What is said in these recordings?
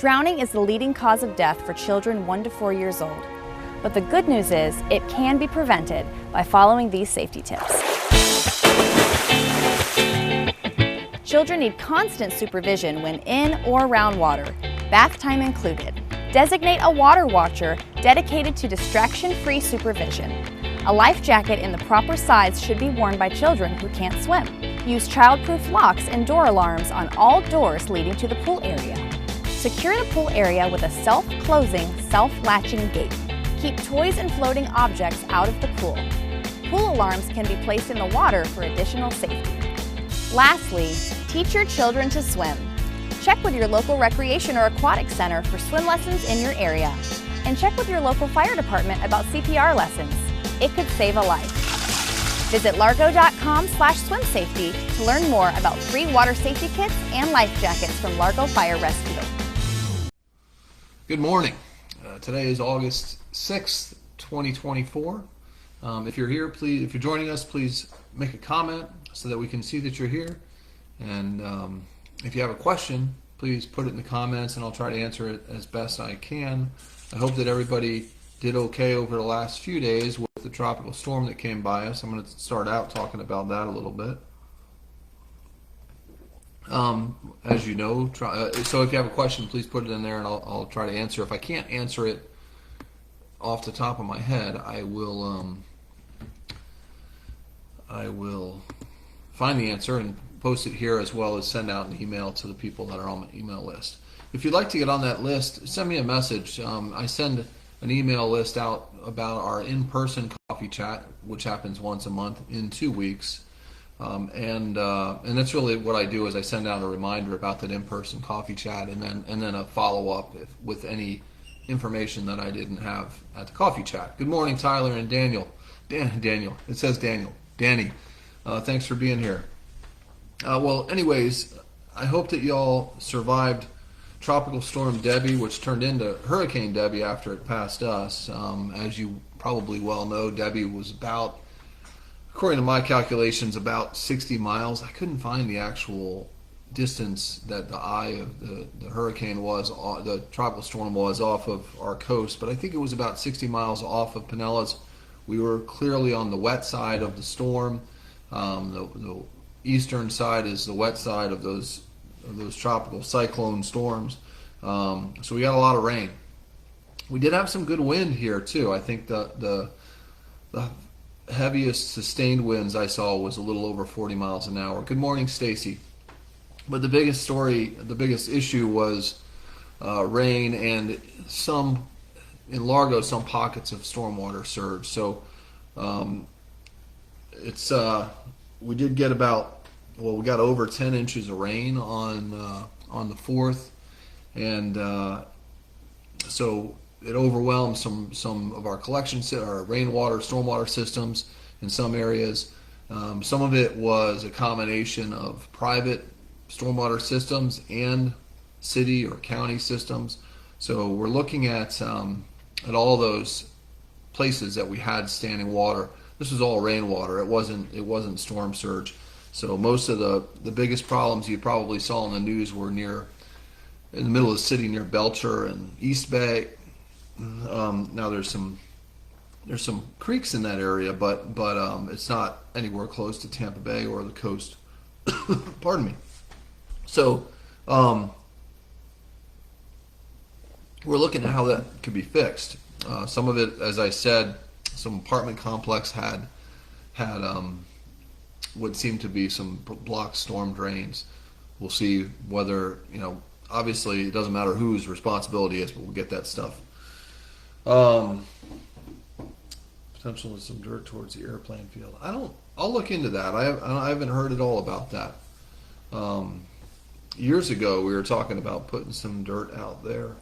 Drowning is the leading cause of death for children 1 to 4 years old. But the good news is it can be prevented by following these safety tips. Children need constant supervision when in or around water, bath time included. Designate a water watcher dedicated to distraction-free supervision. A life jacket in the proper size should be worn by children who can't swim. Use child-proof locks and door alarms on all doors leading to the pool area. Secure the pool area with a self-closing, self-latching gate. Keep toys and floating objects out of the pool. Pool alarms can be placed in the water for additional safety. Lastly, teach your children to swim. Check with your local recreation or aquatic center for swim lessons in your area. And check with your local fire department about CPR lessons. It could save a life. Visit largo.com/swimsafety to learn more about free water safety kits and life jackets from Largo Fire Rescue. Good morning. Today is August 6th, 2024. If you're here, if you're joining us, please make a comment so that we can see that you're here. And if you have a question, please put it in the comments and I'll try to answer it as best I can. I hope that everybody did okay over the last few days with the tropical storm that came by us. I'm going to start out talking about that a little bit. As you know, so if you have a question, please put it in there and I'll try to answer. If I can't answer it off the top of my head, I will find the answer and post it here, as well as send out an email to the people that are on my email list. If you'd like to get on that list, send me a message. I send an email list out about our in-person coffee chat, which happens once a month in 2 weeks. And that's really what I do, is I send out a reminder about that in-person coffee chat, and then a follow-up with any information that I didn't have at the coffee chat. Good morning, Tyler and Daniel. Daniel. It says Daniel. Danny. Thanks for being here. Well, anyways, I hope that y'all survived Tropical Storm Debbie, which turned into Hurricane Debbie after it passed us. As you probably well know, Debbie was about, according to my calculations, about 60 miles. I couldn't find the actual distance that the eye of the hurricane was, the tropical storm was, off of our coast, but I think it was about 60 miles off of Pinellas. We were clearly on the wet side of the storm. The eastern side is the wet side of those tropical cyclone storms. So we got a lot of rain. We did have some good wind here too. I think the heaviest sustained winds I saw was a little over 40 miles an hour. Good morning, Stacy. But the biggest issue was rain and in Largo, some pockets of stormwater surge. So we did get we got over 10 inches of rain on the 4th, and so it overwhelmed some of our our rainwater, stormwater systems in some areas. Some of it was a combination of private stormwater systems and city or county systems. So we're looking at all those places that we had standing water. This was all rainwater. It wasn't storm surge. So most of the biggest problems you probably saw in the news were in the middle of the city, near Belcher and East Bay. Now there's some creeks in that area, but it's not anywhere close to Tampa Bay or the coast. Pardon me. So we're looking at how that could be fixed. Some of it, as I said, some apartment complex had what seemed to be some blocked storm drains. We'll see whether, obviously it doesn't matter whose responsibility is, but we'll get that stuff. Potential of some dirt towards the airplane field. I'll look into that. I haven't heard at all about that. Years ago, we were talking about putting some dirt out there.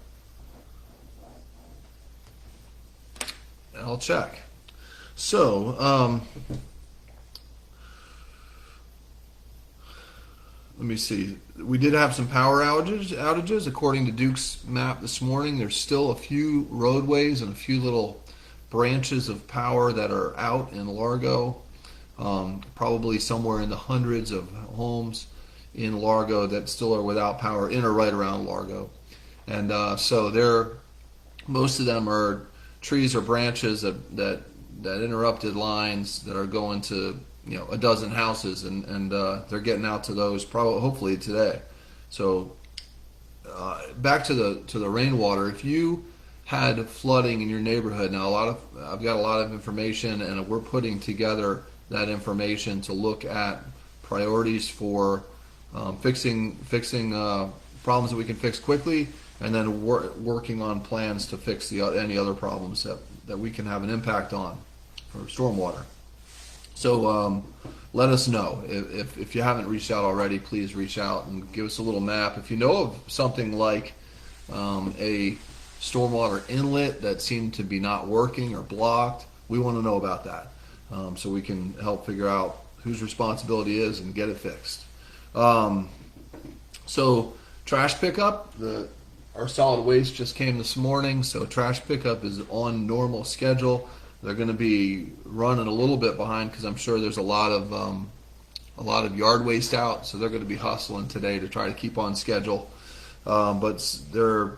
I'll check. So, let me see. We did have some power outages. According to Duke's map this morning, there's still a few roadways and a few little branches of power that are out in Largo. Probably somewhere in the hundreds of homes in Largo that still are without power in or right around Largo. and so most of them are trees or branches that interrupted lines that are going to a dozen houses, and they're getting out to those probably hopefully today. So back to the rainwater. If you had flooding in your neighborhood, now I've got a lot of information, and we're putting together that information to look at priorities for fixing problems that we can fix quickly, and then working on plans to fix any other problems that we can have an impact on for stormwater. So let us know. If you haven't reached out already, please reach out and give us a little map. If you know of something like a stormwater inlet that seemed to be not working or blocked, we want to know about that, so we can help figure out whose responsibility is and get it fixed. So trash pickup, our solid waste just came this morning, so trash pickup is on normal schedule. They're going to be running a little bit behind because I'm sure there's a lot of yard waste out, so they're going to be hustling today to try to keep on schedule. But their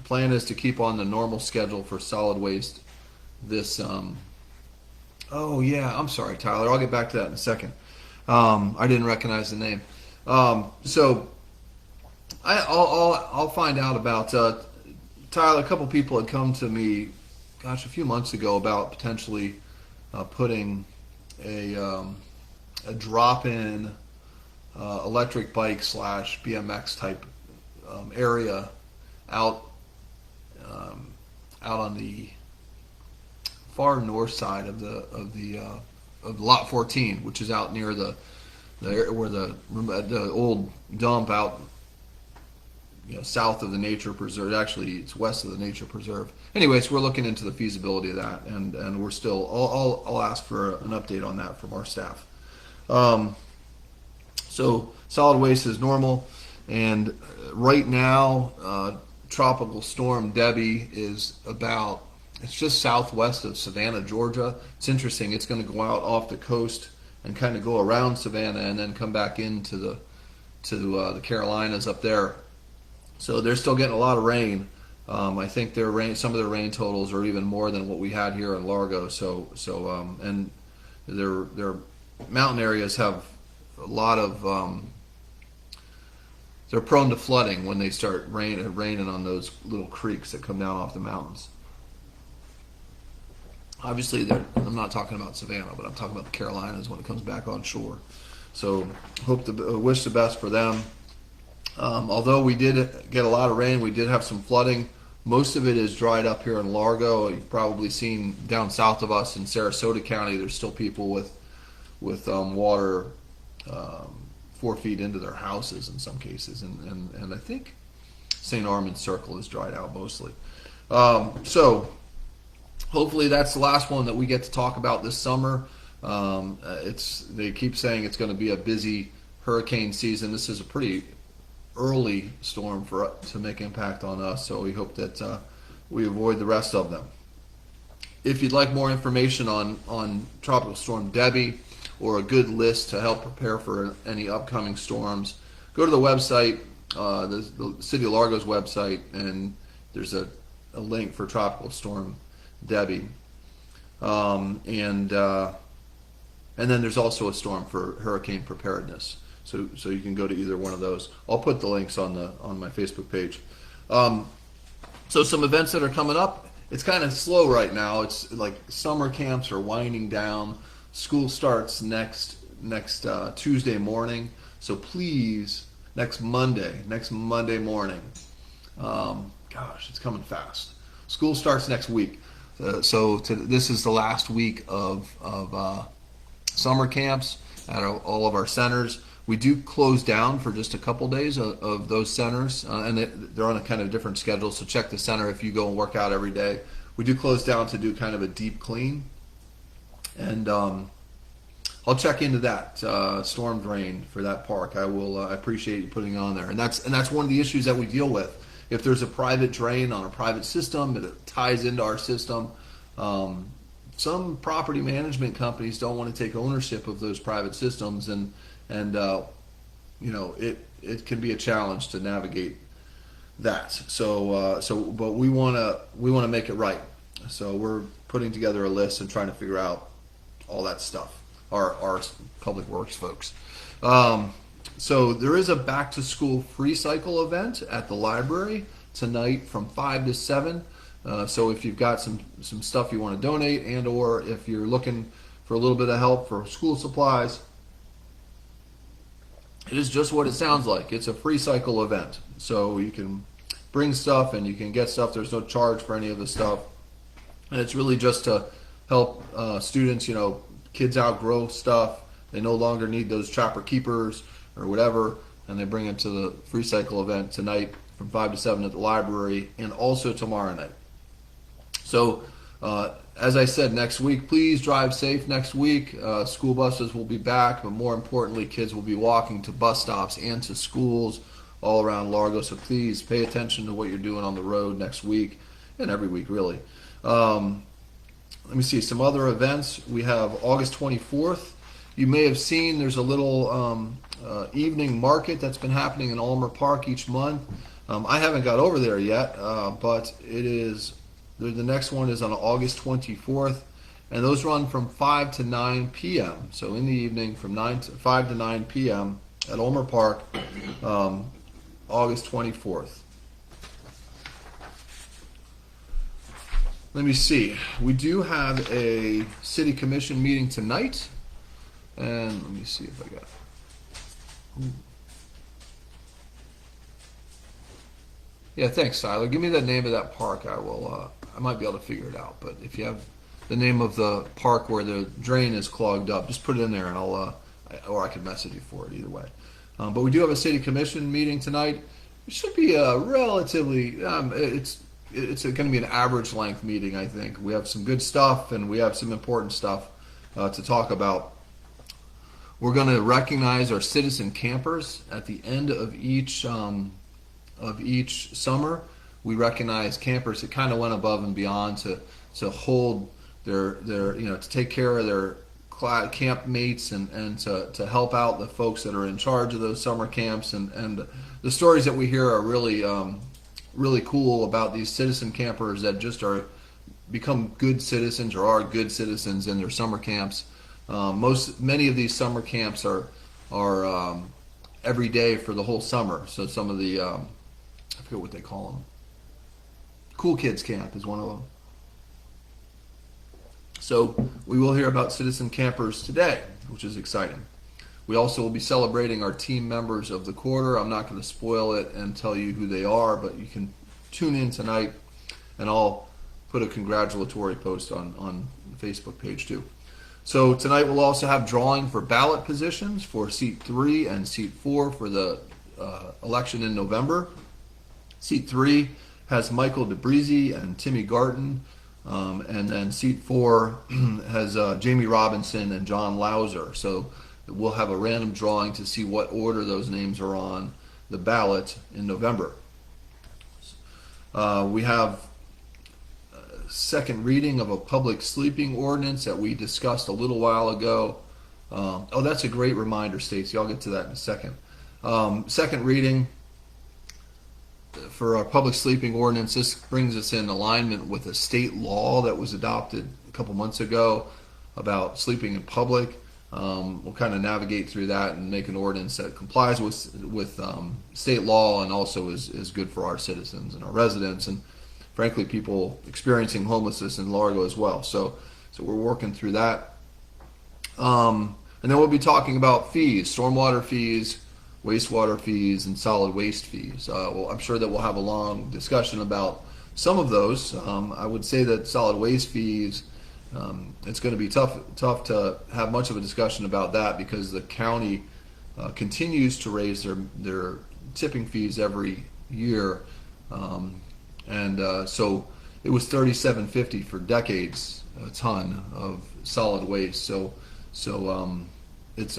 plan is to keep on the normal schedule for solid waste this. Oh yeah, I'm sorry, Tyler. I'll get back to that in a second. I didn't recognize the name. So I'll find out about Tyler. A couple people had come to me, a few months ago about potentially putting a drop-in electric bike / BMX type area out on the far north side of lot 14, which is out near where the old dump out south of the nature preserve. Actually, it's west of the nature preserve. Anyways, we're looking into the feasibility of that, and we're still. I'll ask for an update on that from our staff. So solid waste is normal, and right now, Tropical Storm Debbie is it's just southwest of Savannah, Georgia. It's interesting. It's going to go out off the coast and kind of go around Savannah and then come back into the Carolinas up there. So they're still getting a lot of rain. I think some of their rain totals are even more than what we had here in Largo. And their mountain areas have a lot of. They're prone to flooding when they start raining on those little creeks that come down off the mountains. Obviously, I'm not talking about Savannah, but I'm talking about the Carolinas when it comes back on shore. So wish the best for them. Although we did get a lot of rain, we did have some flooding. Most of it is dried up here in Largo. You've probably seen down south of us in Sarasota County, there's still people with water 4 feet into their houses in some cases, and I think St. Armand's Circle is dried out mostly. So hopefully that's the last one that we get to talk about this summer. They keep saying it's going to be a busy hurricane season. This is a pretty early storm to make impact on us, so we hope that we avoid the rest of them. If you'd like more information on Tropical Storm Debbie or a good list to help prepare for any upcoming storms, go to the website, the City of Largo's website, and there's a link for Tropical Storm Debbie. And then there's also a storm for hurricane preparedness. So you can go to either one of those. I'll put the links on my Facebook page. So some events that are coming up. It's kind of slow right now. It's like summer camps are winding down. School starts next Tuesday morning. So please, next Monday morning. Gosh, it's coming fast. School starts next week. This is the last week of summer camps at all of our centers. We do close down for just a couple days of those centers, and they're on a kind of different schedule, so check the center if you go and work out every day. We do close down to do kind of a deep clean, and I'll check into that storm drain for that park. I appreciate you putting it on there, and that's one of the issues that we deal with. If there's a private drain on a private system that ties into our system, some property management companies don't want to take ownership of those private systems, and it can be a challenge to navigate that. But we want to make it right. So we're putting together a list and trying to figure out all that stuff. Our public works folks. So there is a back to school free cycle event at the library tonight from 5 to 7. So if you've got some stuff you want to donate, and or if you're looking for a little bit of help for school supplies, it is just what it sounds like. It's a free cycle event. So you can bring stuff and you can get stuff. There's no charge for any of the stuff. And it's really just to help students, kids outgrow stuff. They no longer need those Trapper Keepers or whatever, and they bring it to the free cycle event tonight from 5 to 7 at the library, and also tomorrow night. So, as I said, next week, please drive safe next week. School buses will be back, but more importantly, kids will be walking to bus stops and to schools all around Largo. So please pay attention to what you're doing on the road next week, and every week, really. Let me see some other events. We have August 24th. You may have seen there's a little evening market that's been happening in Ulmer Park each month. I haven't got over there yet, but it is. The next one is on August 24th, and those run from 5 to 9 p.m. So in the evening from 5 to 9 p.m. at Ulmer Park, August 24th. Let me see. We do have a city commission meeting tonight, and let me see if I got it. Yeah, thanks, Tyler. Give me the name of that park. I will. I might be able to figure it out. But if you have the name of the park where the drain is clogged up, just put it in there, and or I can message you for it. Either way. But we do have a city commission meeting tonight. It should be a relatively. It's going to be an average length meeting, I think. We have some good stuff, and we have some important stuff to talk about. We're going to recognize our citizen campers at the end of each summer. We recognize campers that kind of went above and beyond to hold their to take care of their camp mates and to help out the folks that are in charge of those summer camps. And the stories that we hear are really really cool about these citizen campers that just become good citizens or are good citizens in their summer camps. Many of these summer camps are every day for the whole summer. So some of the I forget what they call them. Cool Kids Camp is one of them. So we will hear about citizen campers today, which is exciting. We also will be celebrating our team members of the quarter. I'm not going to spoil it and tell you who they are, but you can tune in tonight, and I'll put a congratulatory post on the Facebook page too. So tonight we'll also have drawing for ballot positions for seat 3 and seat 4 for the election in November. Seat 3 has Michael DeBreezy and Timmy Garton, and then seat 4 has Jamie Robinson and John Lauser. So we'll have a random drawing to see what order those names are on the ballot in November. We have second reading of a public sleeping ordinance that we discussed a little while ago. That's a great reminder, Stacy. I'll get to that in a second. Second reading for our public sleeping ordinance. This brings us in alignment with a state law that was adopted a couple months ago about sleeping in public. We'll kind of navigate through that and make an ordinance that complies with state law and also is good for our citizens and our residents and frankly people experiencing homelessness in Largo as well. So we're working through that. And then we'll be talking about fees, stormwater fees, wastewater fees, and solid waste fees. Well, I'm sure that we'll have a long discussion about some of those. I would say that solid waste fees, it's going to be tough to have much of a discussion about that because the county continues to raise their tipping fees every year, so it was $37.50 for decades a ton of solid waste. So it's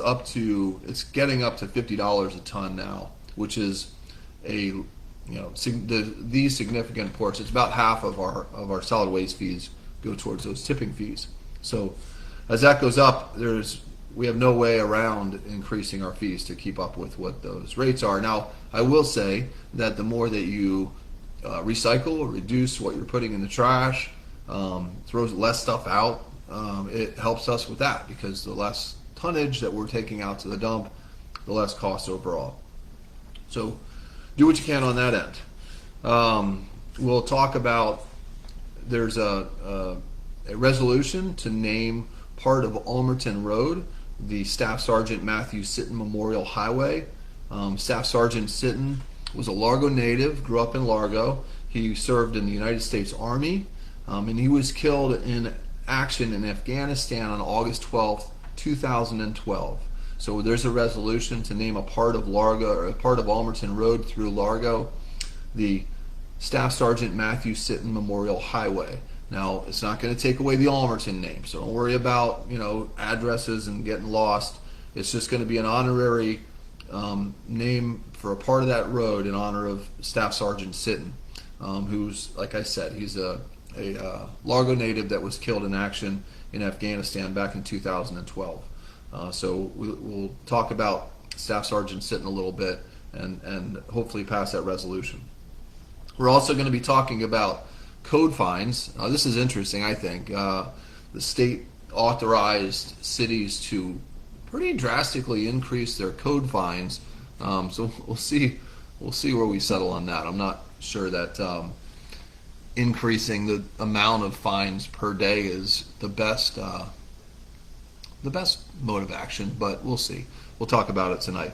getting up to $50 a ton now, which is the significant portion. It's about half of our solid waste fees go towards those tipping fees. So as that goes up, there's we have no way around increasing our fees to keep up with what those rates are. Now, I will say that the more that you recycle or reduce what you're putting in the trash, throws less stuff out, it helps us with that, because the less tonnage that we're taking out to the dump, the less cost overall. So do what you can on that end. We'll talk about, there's a resolution to name part of Almerton Road the Staff Sergeant Matthew Sitton Memorial Highway. Staff Sergeant Sitton was a Largo native, grew up in Largo. He served in the United States Army, and he was killed in action in Afghanistan on August 12th, 2012. So there's a resolution to name a part of Largo, or a part of Almerton Road through Largo, the Staff Sergeant Matthew Sitton Memorial Highway. Now, it's not going to take away the Almerton name, so don't worry about, addresses and getting lost. It's just going to be an honorary name for a part of that road in honor of Staff Sergeant Sitton, who's, like I said, he's a Largo native that was killed in action in Afghanistan back in 2012. So we'll talk about Staff Sergeant Sitton a little bit and hopefully pass that resolution. We're also going to be talking about code fines. This is interesting, I think. The state authorized cities to pretty drastically increase their code fines. So we'll see where we settle on that. I'm not sure that increasing the amount of fines per day is the best mode of action, but we'll see. We'll talk about it tonight.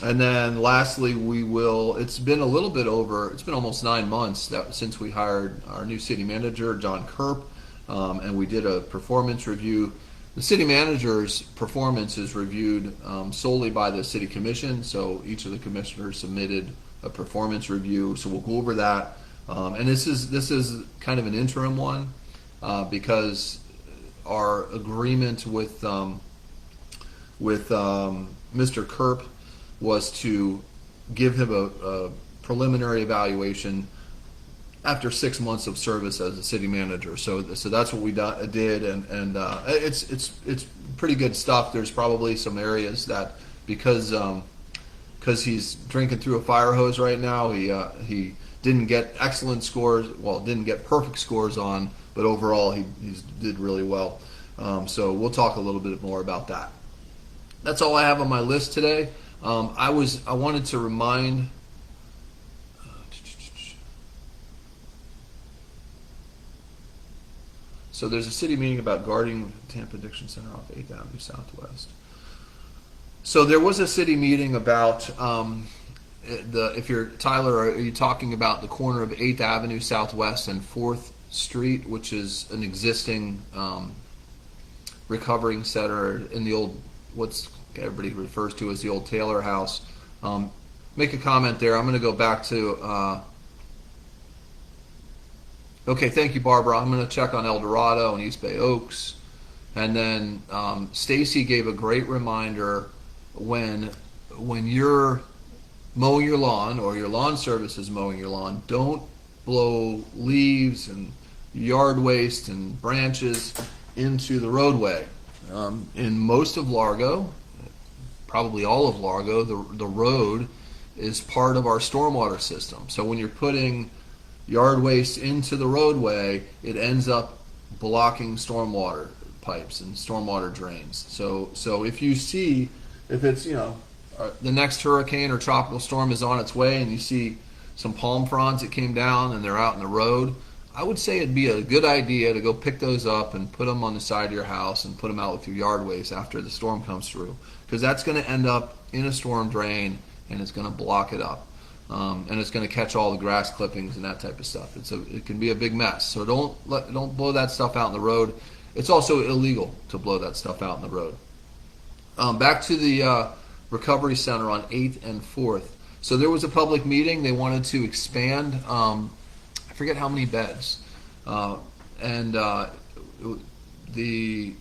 And then lastly, it's been almost 9 months since we hired our new city manager, John Kerp, and we did a performance review. The city manager's performance is reviewed solely by the city commission, so each of the commissioners submitted a performance review, so we'll go over that. And this is kind of an interim one, because our agreement with Mr. Kerp was to give him a preliminary evaluation after 6 months of service as a city manager. So that's what we did, and it's pretty good stuff. There's probably some areas that because he's drinking through a fire hose right now, he didn't get excellent scores. Well, didn't get perfect scores on, but overall he did really well. So we'll talk a little bit more about that. That's all I have on my list today. I wanted to remind. So there's a city meeting about guarding Tampa Addiction Center off 8th Avenue Southwest. So there was a city meeting about if you're Tyler, are you talking about the corner of 8th Avenue Southwest and 4th Street, which is an existing recovering center in the old, what's everybody refers to as the old Taylor House. Make a comment there. I'm going to go back to okay, thank you, Barbara. I'm going to check on El Dorado and East Bay Oaks. And then Stacy gave a great reminder, when you're mowing your lawn or your lawn service is mowing your lawn, don't blow leaves and yard waste and branches into the roadway. In most of Largo, probably all of Largo, the road is part of our stormwater system. So when you're putting yard waste into the roadway, it ends up blocking stormwater pipes and stormwater drains. So if it's the next hurricane or tropical storm is on its way and you see some palm fronds that came down and they're out in the road, I would say it'd be a good idea to go pick those up and put them on the side of your house and put them out with your yard waste after the storm comes through, because that's going to end up in a storm drain and it's going to block it up. And it's going to catch all the grass clippings and that type of stuff. It can be a big mess. So don't blow that stuff out in the road. It's also illegal to blow that stuff out in the road. Back to the recovery center on 8th and 4th. So there was a public meeting. They wanted to expand. I forget how many beds, and the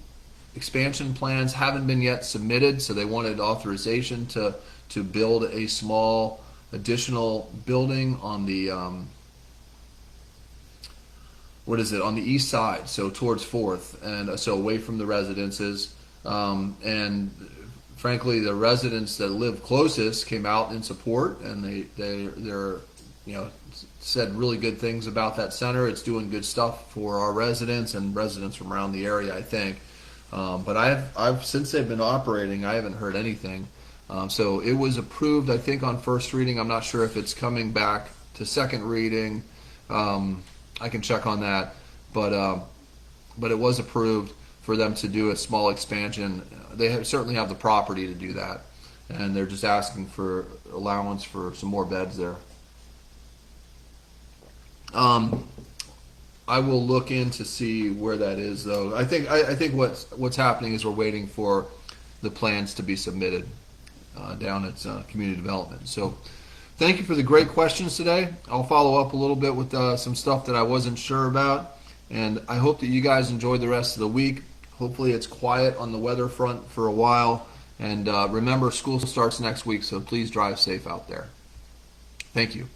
expansion plans haven't been yet submitted. So they wanted authorization to build a small additional building on the on the east side, so towards 4th, and so away from the residences. And frankly, the residents that live closest came out in support, and they're said really good things about that center. It's doing good stuff for our residents and residents from around the area, I think. But I've since they've been operating, I haven't heard anything. So it was approved, I think, on first reading. I'm not sure if it's coming back to second reading. I can check on that, but it was approved for them to do a small expansion. They certainly have the property to do that, and they're just asking for allowance for some more beds there. I will look in to see where that is, though. I think what's happening is we're waiting for the plans to be submitted down at community development. So thank you for the great questions today. I'll follow up a little bit with some stuff that I wasn't sure about, and I hope that you guys enjoy the rest of the week. Hopefully it's quiet on the weather front for a while, and remember, school starts next week, so please drive safe out there. Thank you.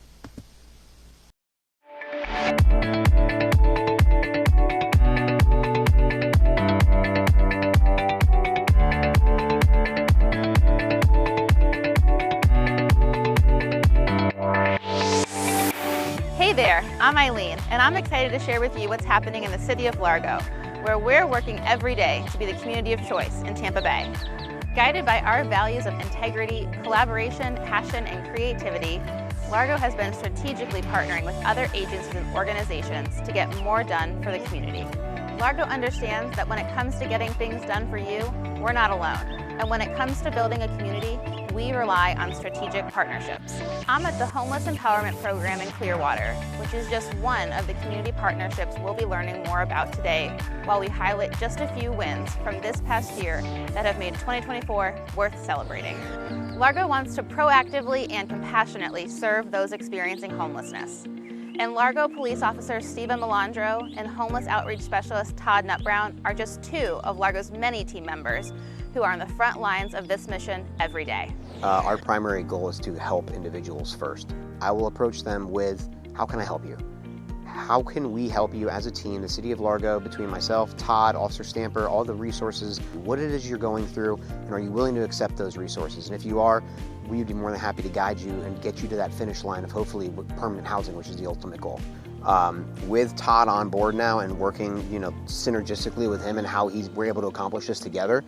Hey there, I'm Eileen, and I'm excited to share with you what's happening in the city of Largo, where we're working every day to be the community of choice in Tampa Bay. Guided by our values of integrity, collaboration, passion, and creativity, Largo has been strategically partnering with other agencies and organizations to get more done for the community. Largo understands that when it comes to getting things done for you, we're not alone. And when it comes to building a community, we rely on strategic partnerships. I'm at the Homeless Empowerment Program in Clearwater, which is just one of the community partnerships we'll be learning more about today, while we highlight just a few wins from this past year that have made 2024 worth celebrating. Largo wants to proactively and compassionately serve those experiencing homelessness. And Largo Police Officer Stephen Melandro and Homeless Outreach Specialist Todd Nutbrown are just two of Largo's many team members who are on the front lines of this mission every day. Our primary goal is to help individuals first. I will approach them with, how can I help you? How can we help you as a team, the City of Largo, between myself, Todd, Officer Stamper, all the resources, what it is you're going through, and are you willing to accept those resources? And if you are, we'd be more than happy to guide you and get you to that finish line of hopefully permanent housing, which is the ultimate goal. With Todd on board now and working, synergistically with him and how we're able to accomplish this together,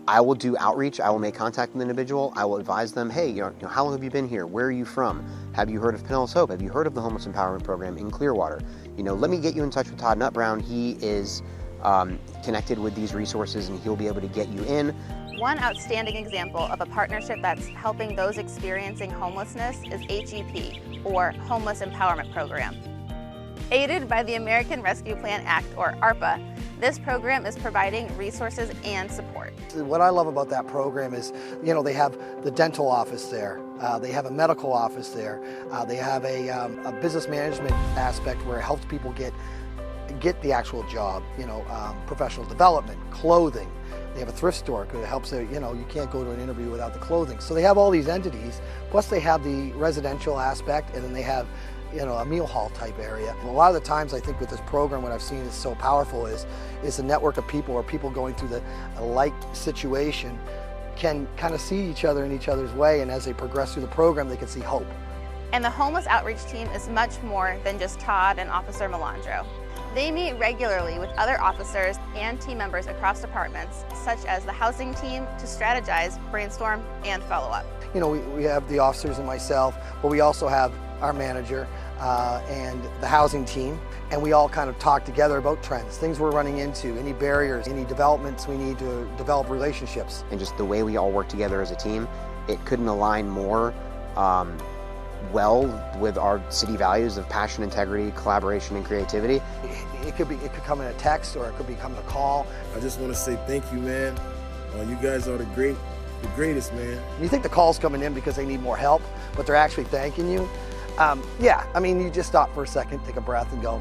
I will do outreach. I will make contact with the individual. I will advise them, hey, how long have you been here? Where are you from? Have you heard of Pinellas Hope? Have you heard of the Homeless Empowerment Program in Clearwater? Let me get you in touch with Todd Nutbrown. He is connected with these resources, and he'll be able to get you in. One outstanding example of a partnership that's helping those experiencing homelessness is HEP, or Homeless Empowerment Program. Aided by the American Rescue Plan Act, or ARPA, this program is providing resources and support. What I love about that program is, they have the dental office there, they have a medical office there, they have a business management aspect where it helps people get the actual job, professional development, clothing. They have a thrift store because it helps, you can't go to an interview without the clothing. So they have all these entities, plus they have the residential aspect, and then they have a meal hall type area. A lot of the times I think with this program, what I've seen is so powerful is a network of people, or people going through a like situation can kind of see each other in each other's way, and as they progress through the program, they can see hope. And the Homeless Outreach Team is much more than just Todd and Officer Melandro. They meet regularly with other officers and team members across departments, such as the housing team, to strategize, brainstorm, and follow up. We have the officers and myself, but we also have our manager and the housing team, and we all kind of talk together about trends, things we're running into, any barriers, any developments we need to develop relationships. And just the way we all work together as a team, it couldn't align more well with our city values of passion, integrity, collaboration, and creativity. It could come in a text, or it could become a call. I just want to say thank you, man. You guys are the greatest, man. You think the call's coming in because they need more help, but they're actually thanking you. You just stop for a second, take a breath, and go,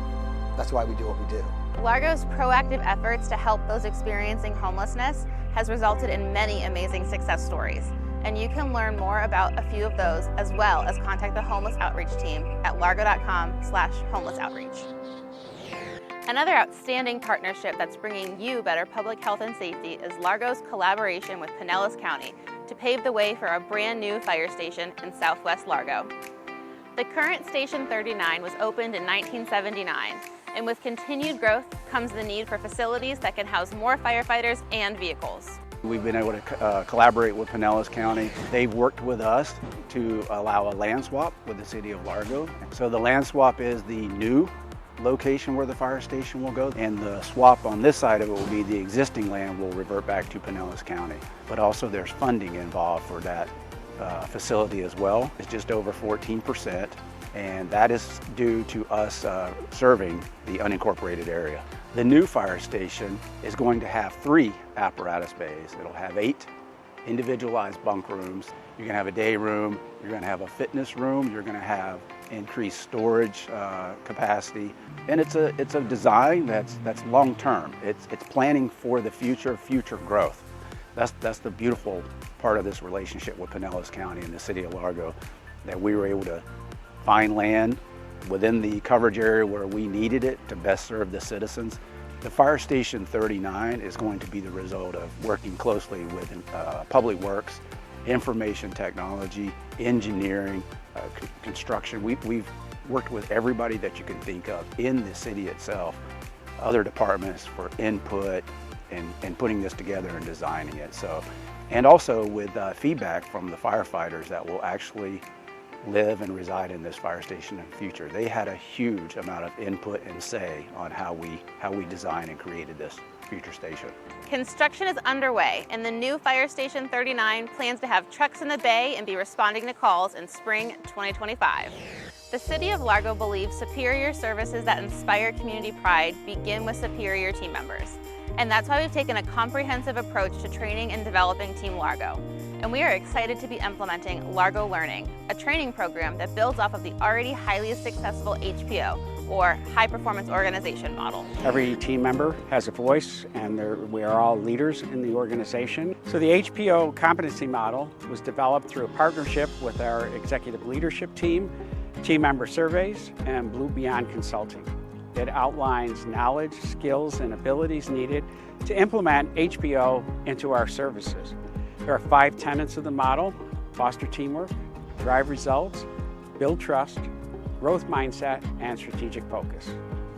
that's why we do what we do. Largo's proactive efforts to help those experiencing homelessness has resulted in many amazing success stories. And you can learn more about a few of those, as well as contact the Homeless Outreach Team at largo.com/homelessoutreach. Another outstanding partnership that's bringing you better public health and safety is Largo's collaboration with Pinellas County to pave the way for a brand new fire station in Southwest Largo. The current Station 39 was opened in 1979, and with continued growth comes the need for facilities that can house more firefighters and vehicles. We've been able to collaborate with Pinellas County. They've worked with us to allow a land swap with the City of Largo. So the land swap is the new location where the fire station will go, and the swap on this side of it will be the existing land will revert back to Pinellas County. But also there's funding involved for that facility as well. It's just over 14%, and that is due to us serving the unincorporated area. The new fire station is going to have 3 apparatus bays. It'll have 8 individualized bunk rooms. You're going to have a day room, you're going to have a fitness room, you're going to have increased storage capacity, and it's a design that's long term. It's planning for the future growth. That's the beautiful part of this relationship with Pinellas County and the City of Largo, that we were able to find land within the coverage area where we needed it to best serve the citizens. The Fire Station 39 is going to be the result of working closely with Public Works, information technology, engineering, construction. We've worked with everybody that you can think of in the city itself, other departments for input and putting this together and designing it. So, and also with feedback from the firefighters that will actually live and reside in this fire station in the future. They had a huge amount of input and say on how we designed and created this future station. Construction is underway, and the new Fire Station 39 plans to have trucks in the bay and be responding to calls in spring 2025. The City of Largo believes superior services that inspire community pride begin with superior team members. And that's why we've taken a comprehensive approach to training and developing Team Largo. And we are excited to be implementing Largo Learning, a training program that builds off of the already highly successful HPO, or High Performance Organization model. Every team member has a voice, and we are all leaders in the organization. So the HPO competency model was developed through a partnership with our executive leadership team, team member surveys, and Blue Beyond Consulting. It outlines knowledge, skills, and abilities needed to implement HPO into our services. There are 5 tenets of the model: foster teamwork, drive results, build trust, growth mindset, and strategic focus.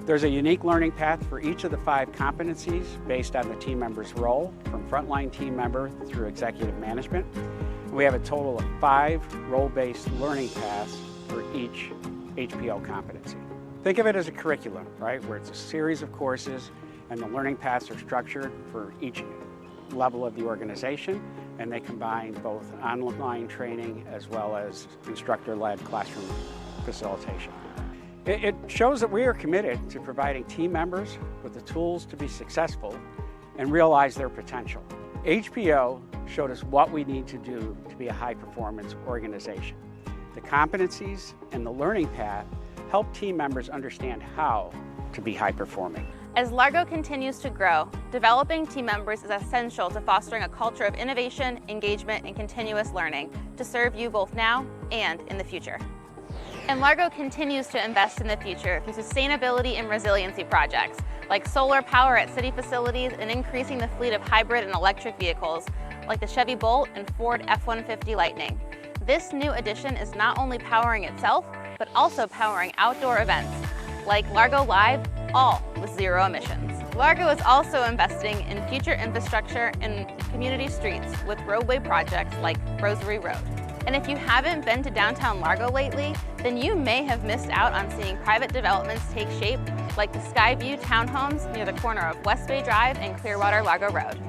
There's a unique learning path for each of the 5 competencies based on the team member's role, from frontline team member through executive management. We have a total of 5 role-based learning paths for each HPO competency. Think of it as a curriculum, right, where it's a series of courses, and the learning paths are structured for each level of the organization, and they combine both online training as well as instructor-led classroom facilitation. It shows that we are committed to providing team members with the tools to be successful and realize their potential. HPO showed us what we need to do to be a high-performance organization. The competencies and the learning path help team members understand how to be high-performing. As Largo continues to grow, developing team members is essential to fostering a culture of innovation, engagement, and continuous learning to serve you both now and in the future. And Largo continues to invest in the future through sustainability and resiliency projects, like solar power at city facilities and increasing the fleet of hybrid and electric vehicles, like the Chevy Bolt and Ford F-150 Lightning. This new addition is not only powering itself, but also powering outdoor events, like Largo Live, all with 0 emissions. Largo is also investing in future infrastructure and community streets with roadway projects like Rosary Road. And if you haven't been to downtown Largo lately, then you may have missed out on seeing private developments take shape, like the Skyview townhomes near the corner of West Bay Drive and Clearwater Largo Road.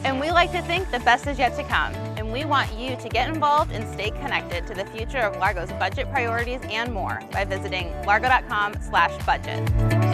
And we like to think the best is yet to come, and we want you to get involved and stay connected to the future of Largo's budget priorities and more by visiting largo.com/budget.